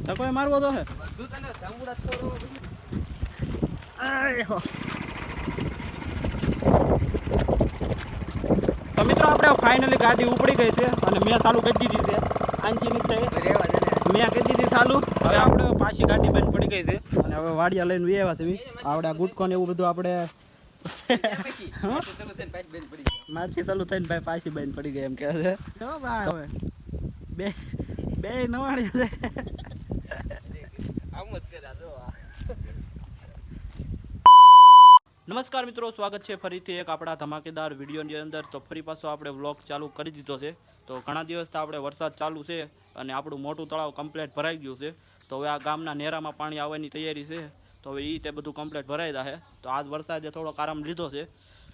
ધક્કો મારવો તો હે બધું તને જાંબુડા છોડો આયો તો મિત્રો આપણે ફાઇનલી ગાડી ઉપડી ગઈ છે અને મેં ચાલુ કરી દીધી છે આંચી ની થઈ મેં કરી દીધી ચાલુ હવે આપણે પાછી ગાડી બંધ પડી ગઈ છે અને હવે વાડિયા લઈને વેવા છે આપણે ગુટકો ને એવું બધું આપણે મારથી ચાલુ થઈને ભાઈ પાછી બંધ પડી ગઈ એમ કહે છે હવે બે બે નવાડી છે નમસ્કાર મિત્રો, સ્વાગત છે ફરીથી એક આપણા ધમાકેદાર વિડીયોની અંદર. તો ફરી પાછો આપણે વ્લોગ ચાલુ કરી દીધો છે. તો ઘણા દિવસથી આપણે વરસાદ ચાલુ છે અને આપણું મોટું તળાવ કમ્પ્લીટ ભરાઈ ગયું છે. તો હવે આ ગામના નેરામાં પાણી આવવાની તૈયારી છે. તો હવે તે બધું કમ્પ્લીટ ભરાઈ જશે. તો આજ વરસાદે થોડોક આરામ લીધો છે.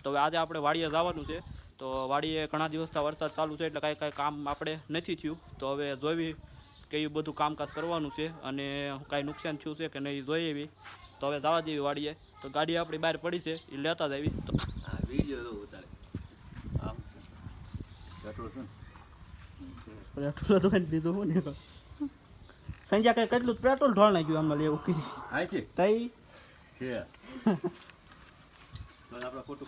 તો હવે આજે આપણે વાડીએ જવાનું છે. તો વાડીએ ઘણા દિવસથી વરસાદ ચાલુ છે એટલે કાંઈ કામ આપણે નથી થયું. તો હવે જોઈ કે એ બધું કામકાજ કરવાનું છે અને કાંઈ નુકસાન થયું છે કે નહીં જોઈએ એવી. તો હવે જવા દેવી વાડીએ. તો ગાડી આપણી બહાર પડી છે એ લેતા જ આવી. તો વિડીયો ઉતારે પેટ્રોલ તો બીજું શું ને સંજય કઈ કેટલું પેટ્રોલ ઢોળ નાખ્યું આમાં લેવું કરી હા છે તઈ છે આપણે ફોટો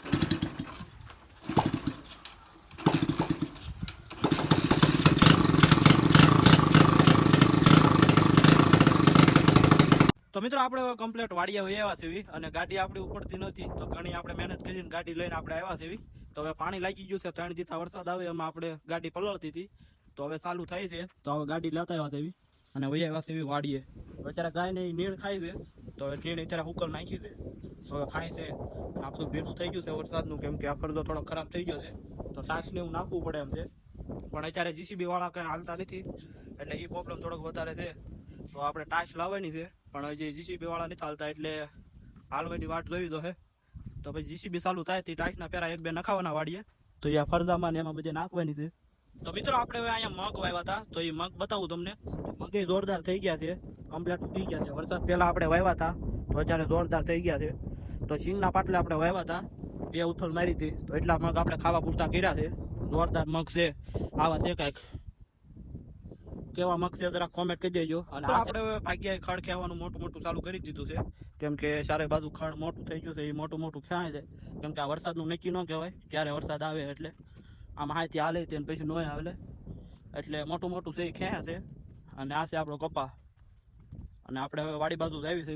તો મિત્રો આપણે કમ્પ્લીટ વાડીએ આવ્યા છે અને ગાડી આપણી ઉપડતી નહોતી. તો ઘણી આપણે મહેનત કરીને ગાડી લઈને આપણે આવ્યા છે. તો હવે પાણી લાગી ગયું છે. 3 દિવસ વરસાદ આવે એમાં આપણે ગાડી પલળતી હતી. તો હવે ચાલુ થાય છે. તો હવે ગાડી લેતા આવ્યા છે અને આવ્યા છે વાડીએ. અત્યારે ગાયને નીણ ખાય છે. તો હવે નીણ અત્યારે ઉકલ નાખી છે. તો હવે ખાય છે. આ બધું ભેગું થઈ ગયું છે વરસાદનું, કેમ કે આ ફરતો થોડો ખરાબ થઈ ગયો છે. તો સાસને એવું નાખવું પડે એમ છે. પણ અત્યારે જીસીબી વાળા કંઈ હાલતા નથી એટલે એ પ્રોબ્લેમ થોડોક વધારે છે. તો આપણે ટાઈસ લાવવાની છે પણ હજી જીસીબી વાળા નથી હાલતા એટલે હાલવાની વાટ જોઈ દો હે. તો પછી જીસીબી ચાલુ થાય તે ટાઈસના પેરા 1-2 નખાવાના વાડીએ. તો એ ફરદામાં ને એમાં બધે નાખવાની છે. તો મિત્રો આપણે હવે અહીંયા મગ વાવ્યા હતા. તો એ મગ બતાવું તમને. મગે જોરદાર થઈ ગયા છે, કમ્પ્લીટ ઉગી ગયા છે. વરસાદ પહેલા આપણે વાવ્યા હતા તો અત્યારે જોરદાર થઈ ગયા છે. તો સિંગના પાટલે આપણે વાવ્યા હતા, 2 ઉથલ મારી હતી. તો એટલા મગ આપણે ખાવા પૂરતા કર્યા છે. જોરદાર મગ છે. આવા છે કાંઈક કેવા મગ છે જરા કોમેન્ટ કરી દેજો. અને આપણે હવે ભાગ્યાએ ખડ ખેવાનું મોટું ચાલુ કરી દીધું છે, કેમ કે ચારે બાજુ ખડ મોટું થઈ ગયું છે. એ મોટું ખેવાય છે, કેમ કે આ વરસાદનું નક્કી ન કહેવાય ક્યારે વરસાદ આવે. એટલે આમ હાથથી હાલે તેને પછી ન આવે એટલે મોટું છે એ ખેયા છે. અને આ છે આપણો કપા. અને આપણે હવે વાડી બાજુ જાવી છે.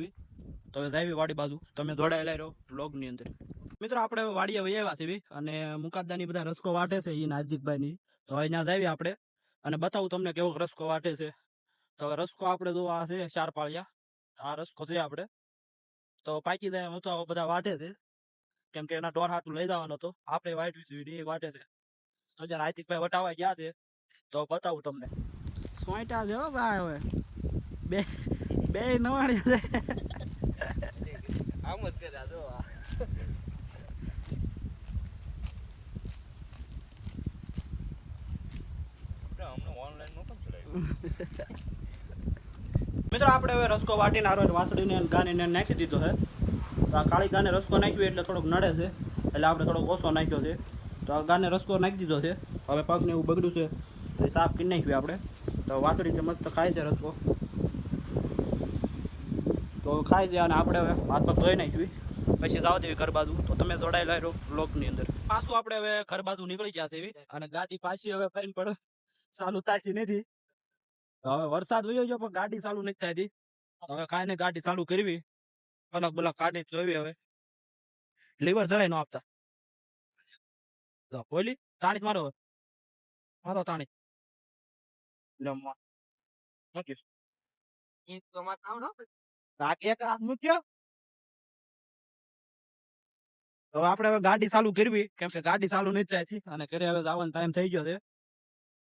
તો હવે જાવી વાડી બાજુ. તમે જોડાયેલા રહો બ્લોગની અંદર. મિત્રો આપણે હવે વાડીએ આવ્યા છે અને મુકાદદાની બધા રસકો વાટે છે એ નાજીકભાઈની. તો હવે ત્યાં જાવી આપણે અને બતાવું તમને કેવો રસકો વાટે છે. તો હવે રસકો આપણે જો આ છે 4 પાળિયા. આ રસકો છે આપણે. તો પાકી જાય તો બધા વાટે છે, કેમ કે એના ઢોર હાટું લઈ જવાનો હતો. આપણે વાટવી એ વાટે છે. તો જ્યારે હાર્દિકભાઈ વટાવા ગયા છે તો બતાવું તમને. સોંટા છે હો ભાઈ. હવે બે નવાડી છે. આમ જ કર્યા જો મિત્રો આપણે હવે રસકો વાટીને આરો વાસળીને ગાને નાખી દીધો છે. તો આ કાળી ગાને રસકો નાખ્યો એટલે થોડોક નડે છે, એટલે આપણે થોડોક ઓછો નાખ્યો છે. તો આ ગાને રસકો નાખી દીધો છે. હવે પગને એવું બગડ્યું છે તો એ સાફ કરી નાખ્યું આપણે. તો વાસળી મસ્ત ખાય છે રસકો, તો ખાય છે. અને આપણે હવે હાથ પગ ધોઈ નાખ્યું પછી જાવ દેવી ઘર બાજુ. તો તમે જોડાયેલા રહો બ્લોગની અંદર. પાછું આપણે હવે ઘર બાજુ નીકળી ગયા છે અને ગાડી પાછી હવે ફરીને પડે ચાલુ થાતી નથી. હવે વરસાદ વયો ગયો પણ ગાડી ચાલુ નથી થતી. હવે કાંઈ ને ગાડી ચાલુ કરવી, અલગ બલગ કાઢી જોવી. હવે લીવર ચડાઈ ન આપતા. બોલી તાણી મારો તાણી એક હાથ મૂક્યો. હવે આપણે હવે ગાડી ચાલુ કરવી, કેમ કે ગાડી ચાલુ નથી થતી અને ઘરે હવે જવાનો ટાઈમ થઈ ગયો છે.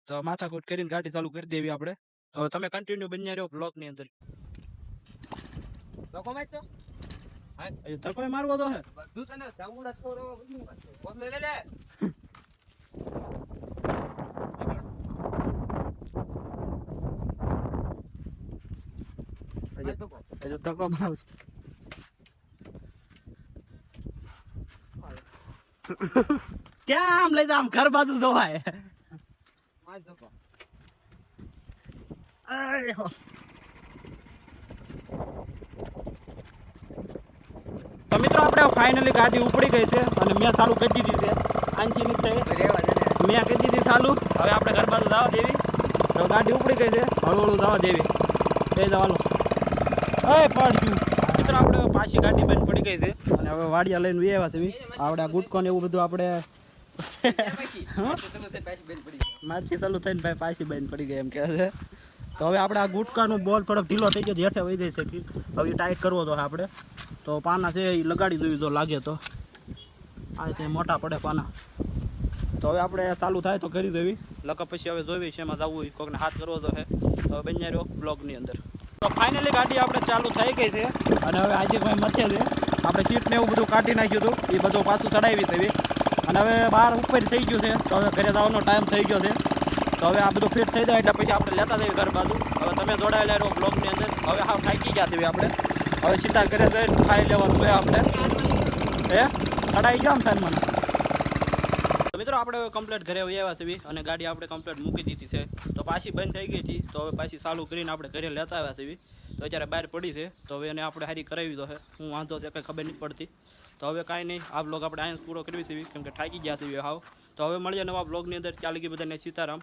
તો માથાકૂટ કરીને ગાડી ચાલુ કરી દેવી આપણે. તો તમે કન્ટિન્યુ બન્યા રહ્યો બ્લોગ ની અંદર. ધક્કો મારવો તો હે બધું તને જાંબુડા છોડો બધું લે લે ધક્કો મારું ક્યાં આમ લઈ જા, આમ ઘર બાજુ જોવાય. તો મિત્રો આપણે ફાઇનલી ગાડી ઉપડી ગઈ છે અને મેં ચાલુ કરી દીધી છે આંચી નીચે રેવા દે ને. મેં કરી દીધી ચાલુ. હવે આપણે ઘર બાજુ જવા દેવી. તો ગાડી ઉપડી ગઈ છે, હળવું જવા દેવી. એ જવાલો એ પડશું. મિત્રો આપણે પાછી ગાડી બંધ પડી ગઈ છે અને હવે વાડિયા લઈને વી આવ્યા છે. આપણે આ ગુટકો ને એવું બધું આપણે પાછી. ચાલુ થઈ પાછી બેન પડી ગઈ. માછી ચાલુ થઈને ભાઈ પાછી બંધ પડી ગઈ એમ કહે છે. તો હવે આપણે આ ગુટકાનું બોલ થોડોક ઢીલો થઈ ગયો, હેઠે વહી જાય છે. હવે ટાઈટ કરવો તો આપણે તો પાના છે એ લગાડી દેવી જો લાગે તો. આ રીતે મોટા પડે પાના. તો હવે આપણે ચાલુ થાય તો કરી દેવી. લકા પછી હવે જોવી છે એમાં જવું હોય, કોઈકને હાથ કરવો તો હે. તો બન્યા રહ્યો બ્લોગની અંદર. તો ફાઇનલી ગાડી આપણે ચાલુ થઈ ગઈ છે અને હવે આજે ભાઈ મથે છે. આપણે સીટ ને એવું બધું કાઢી નાખ્યું હતું, એ બધું પાછું ચડાવી છે અને હવે બહાર ઉપર થઈ ગયું છે. તો હવે ઘરે જવાનો ટાઈમ થઈ ગયો છે. તો હવે આ બધું ફિટ થઈ જાય એટલે પછી આપણે લેતા જઈએ ઘર બાજુ. હવે તમે જોડાયેલા રહો બ્લોગની અંદર. હવે હા થાકી ગયા છે આપણે. હવે સીધા ઘરે જઈને ખાઈ લેવાનું હોય આપણે. હે ચડાઈ ગયો ને મને. તો મિત્રો આપણે હવે કમ્પ્લીટ ઘરે આવ્યા છે અને ગાડી આપણે કમ્પ્લીટ મૂકી દીધી છે. તો પાછી બંધ થઈ ગઈ હતી તો હવે પાછી ચાલુ કરીને આપણે ઘરે લેતા આવ્યા છે. તો અત્યારે બહાર પડી છે તો હવે એને આપણે હારી કરાવી દો છે. હું વાંધો છે કંઈ ખબર નહીં પડતી. તો હવે કાંઈ નહીં, આ બ્લોગ આપણે અહીંયા પૂરો કરવી છે કેમ કે થાકી ગયા છે હાવ. તો હવે મળીએ નવા બ્લોગની અંદર. ચાલી ગઈ બધાને સીતારામ.